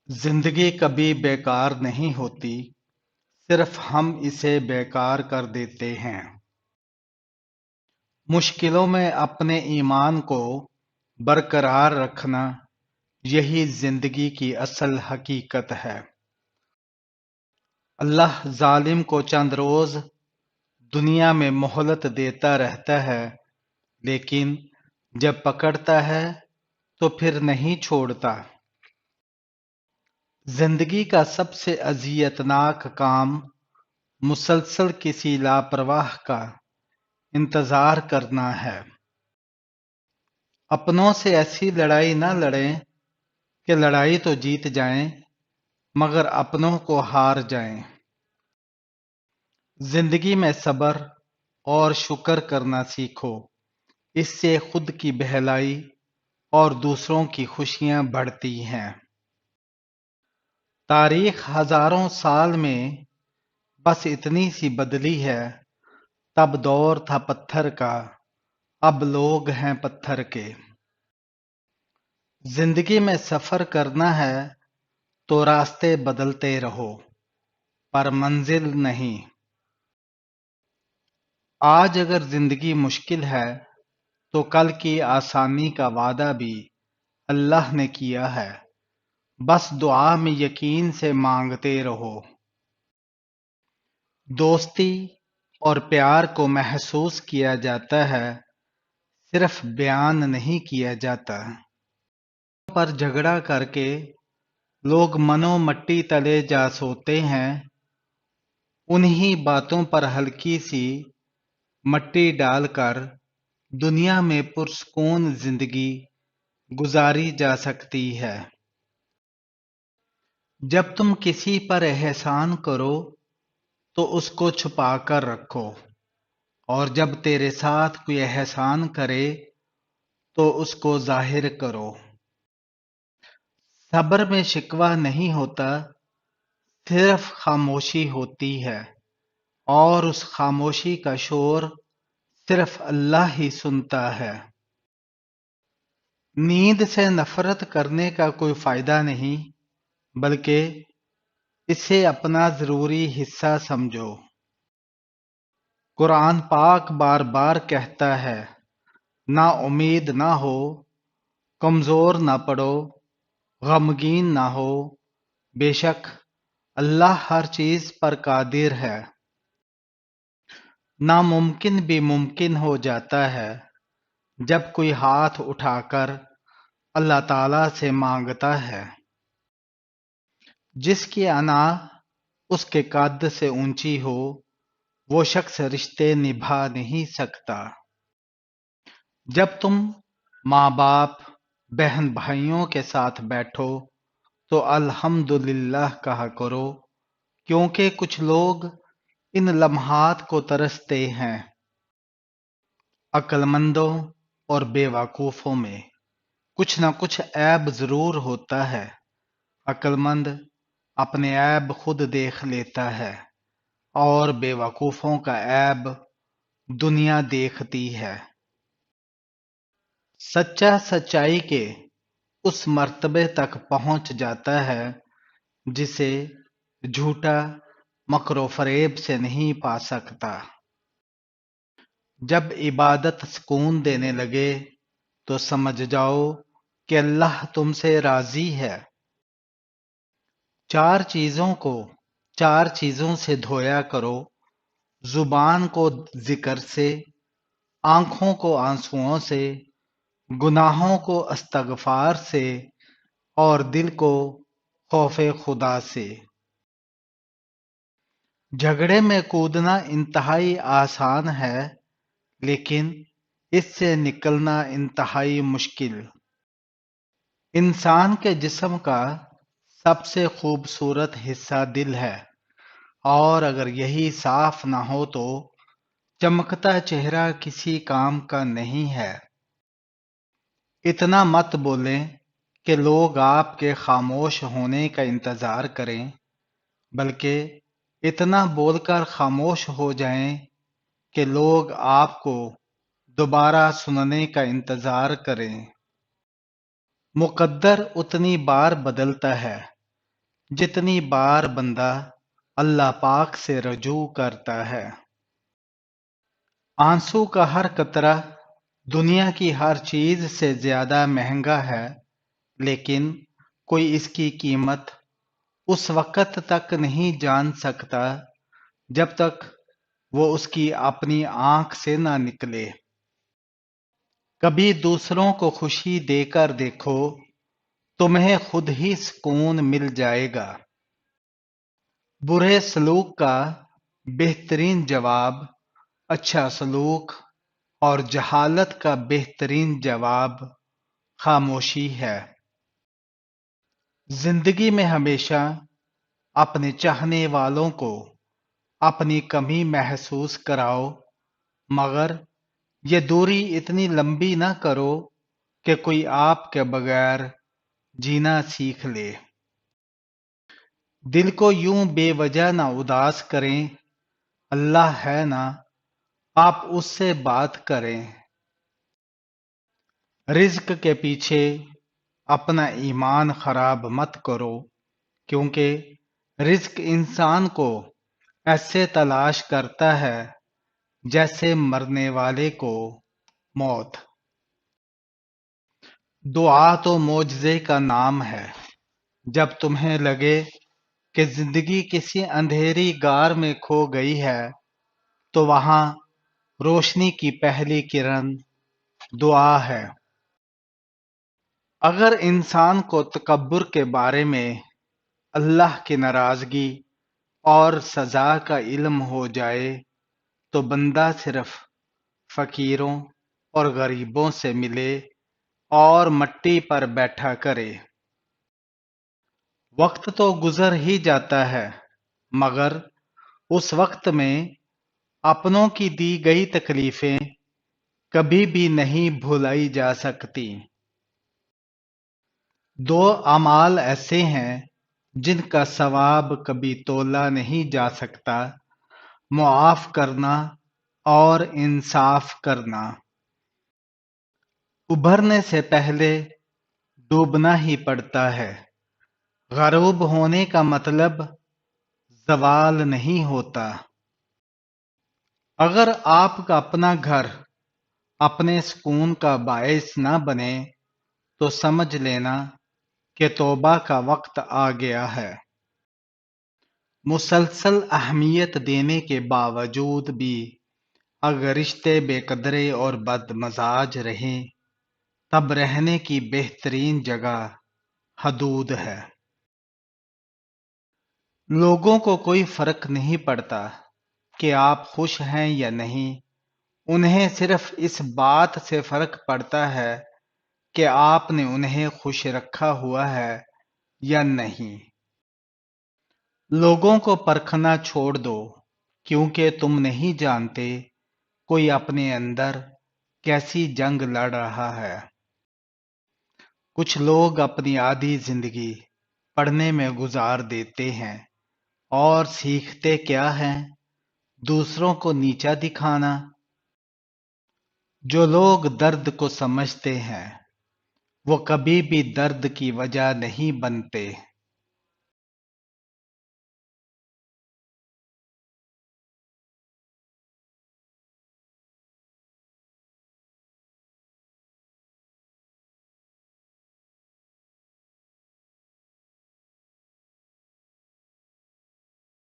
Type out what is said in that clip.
زندگی کبھی بیکار نہیں ہوتی، صرف ہم اسے بیکار کر دیتے ہیں۔ مشکلوں میں اپنے ایمان کو برقرار رکھنا، یہی زندگی کی اصل حقیقت ہے۔ اللہ ظالم کو چند روز دنیا میں مہلت دیتا رہتا ہے، لیکن جب پکڑتا ہے تو پھر نہیں چھوڑتا۔ زندگی کا سب سے اذیت ناک کام مسلسل کسی لاپرواہ کا انتظار کرنا ہے۔ اپنوں سے ایسی لڑائی نہ لڑیں کہ لڑائی تو جیت جائیں مگر اپنوں کو ہار جائیں۔ زندگی میں صبر اور شکر کرنا سیکھو، اس سے خود کی بہلائی اور دوسروں کی خوشیاں بڑھتی ہیں۔ تاریخ ہزاروں سال میں بس اتنی سی بدلی ہے، تب دور تھا پتھر کا، اب لوگ ہیں پتھر کے۔ زندگی میں سفر کرنا ہے تو راستے بدلتے رہو، پر منزل نہیں۔ آج اگر زندگی مشکل ہے تو کل کی آسانی کا وعدہ بھی اللہ نے کیا ہے، بس دعا میں یقین سے مانگتے رہو۔ دوستی اور پیار کو محسوس کیا جاتا ہے، صرف بیان نہیں کیا جاتا۔ پر جھگڑا کر کے لوگ منو مٹی تلے جا سوتے ہیں، انہی باتوں پر ہلکی سی مٹی ڈال کر دنیا میں پرسکون زندگی گزاری جا سکتی ہے۔ جب تم کسی پر احسان کرو تو اس کو چھپا کر رکھو، اور جب تیرے ساتھ کوئی احسان کرے تو اس کو ظاہر کرو۔ صبر میں شکوہ نہیں ہوتا، صرف خاموشی ہوتی ہے، اور اس خاموشی کا شور صرف اللہ ہی سنتا ہے۔ نیند سے نفرت کرنے کا کوئی فائدہ نہیں، بلکہ اسے اپنا ضروری حصہ سمجھو۔ قرآن پاک بار بار کہتا ہے، نا امید نہ ہو، کمزور نہ پڑو، غمگین نہ ہو، بے شک اللہ ہر چیز پر قادر ہے۔ ناممکن بھی ممکن ہو جاتا ہے جب کوئی ہاتھ اٹھا کر اللہ تعالی سے مانگتا ہے۔ جس کی انا اس کے قد سے اونچی ہو، وہ شخص رشتے نبھا نہیں سکتا۔ جب تم ماں باپ بہن بھائیوں کے ساتھ بیٹھو تو الحمدللہ کہا کرو، کیونکہ کچھ لوگ ان لمحات کو ترستے ہیں۔ عقل مندوں اور بے وقوفوں میں کچھ نہ کچھ عیب ضرور ہوتا ہے۔ عقل مند اپنے عیب خود دیکھ لیتا ہے، اور بے وقوفوں کا عیب دنیا دیکھتی ہے۔ سچا سچائی کے اس مرتبے تک پہنچ جاتا ہے جسے جھوٹا مکر و فریب سے نہیں پا سکتا۔ جب عبادت سکون دینے لگے تو سمجھ جاؤ کہ اللہ تم سے راضی ہے۔ چار چیزوں سے دھویا کرو، زبان کو ذکر سے، آنکھوں کو آنسوؤں سے، گناہوں کو استغفار سے، اور دل کو خوف خدا سے۔ جھگڑے میں کودنا انتہائی آسان ہے، لیکن اس سے نکلنا انتہائی مشکل۔ انسان کے جسم کا سب سے خوبصورت حصہ دل ہے، اور اگر یہی صاف نہ ہو تو چمکتا چہرہ کسی کام کا نہیں ہے۔ اتنا مت بولیں کہ لوگ آپ کے خاموش ہونے کا انتظار کریں، بلکہ اتنا بول کر خاموش ہو جائیں کہ لوگ آپ کو دوبارہ سننے کا انتظار کریں۔ مقدر اتنی بار بدلتا ہے جتنی بار بندہ اللہ پاک سے رجوع کرتا ہے۔ آنسو کا ہر قطرہ دنیا کی ہر چیز سے زیادہ مہنگا ہے، لیکن کوئی اس کی قیمت اس وقت تک نہیں جان سکتا جب تک وہ اس کی اپنی آنکھ سے نہ نکلے۔ کبھی دوسروں کو خوشی دے کر دیکھو، تمہیں خود ہی سکون مل جائے گا۔ برے سلوک کا بہترین جواب اچھا سلوک، اور جہالت کا بہترین جواب خاموشی ہے۔ زندگی میں ہمیشہ اپنے چاہنے والوں کو اپنی کمی محسوس کراؤ، مگر یہ دوری اتنی لمبی نہ کرو کہ کوئی آپ کے بغیر جینا سیکھ لے۔ دل کو یوں بے وجہ نہ اداس کریں، اللہ ہے نا، آپ اس سے بات کریں۔ رزق کے پیچھے اپنا ایمان خراب مت کرو، کیونکہ رزق انسان کو ایسے تلاش کرتا ہے جیسے مرنے والے کو موت۔ دعا تو معجزے کا نام ہے۔ جب تمہیں لگے کہ زندگی کسی اندھیری غار میں کھو گئی ہے، تو وہاں روشنی کی پہلی کرن دعا ہے۔ اگر انسان کو تکبر کے بارے میں اللہ کی ناراضگی اور سزا کا علم ہو جائے تو بندہ صرف فقیروں اور غریبوں سے ملے اور مٹی پر بیٹھا کرے۔ وقت تو گزر ہی جاتا ہے، مگر اس وقت میں اپنوں کی دی گئی تکلیفیں کبھی بھی نہیں بھلائی جا سکتی۔ دو اعمال ایسے ہیں جن کا ثواب کبھی تولا نہیں جا سکتا، معاف کرنا اور انصاف کرنا۔ ابھرنے سے پہلے ڈوبنا ہی پڑتا ہے۔ غروب ہونے کا مطلب زوال نہیں ہوتا۔ اگر آپ کا اپنا گھر اپنے سکون کا باعث نہ بنے تو سمجھ لینا کہ توبہ کا وقت آ گیا ہے۔ مسلسل اہمیت دینے کے باوجود بھی اگر رشتے بے قدرے اور بد مزاج رہیں، تب رہنے کی بہترین جگہ حدود ہے۔ لوگوں کو کوئی فرق نہیں پڑتا کہ آپ خوش ہیں یا نہیں، انہیں صرف اس بات سے فرق پڑتا ہے کہ آپ نے انہیں خوش رکھا ہوا ہے یا نہیں۔ لوگوں کو پرکھنا چھوڑ دو، کیونکہ تم نہیں جانتے کوئی اپنے اندر کیسی جنگ لڑ رہا ہے۔ کچھ لوگ اپنی آدھی زندگی پڑھنے میں گزار دیتے ہیں اور سیکھتے کیا ہیں؟ دوسروں کو نیچا دکھانا۔ جو لوگ درد کو سمجھتے ہیں وہ کبھی بھی درد کی وجہ نہیں بنتے۔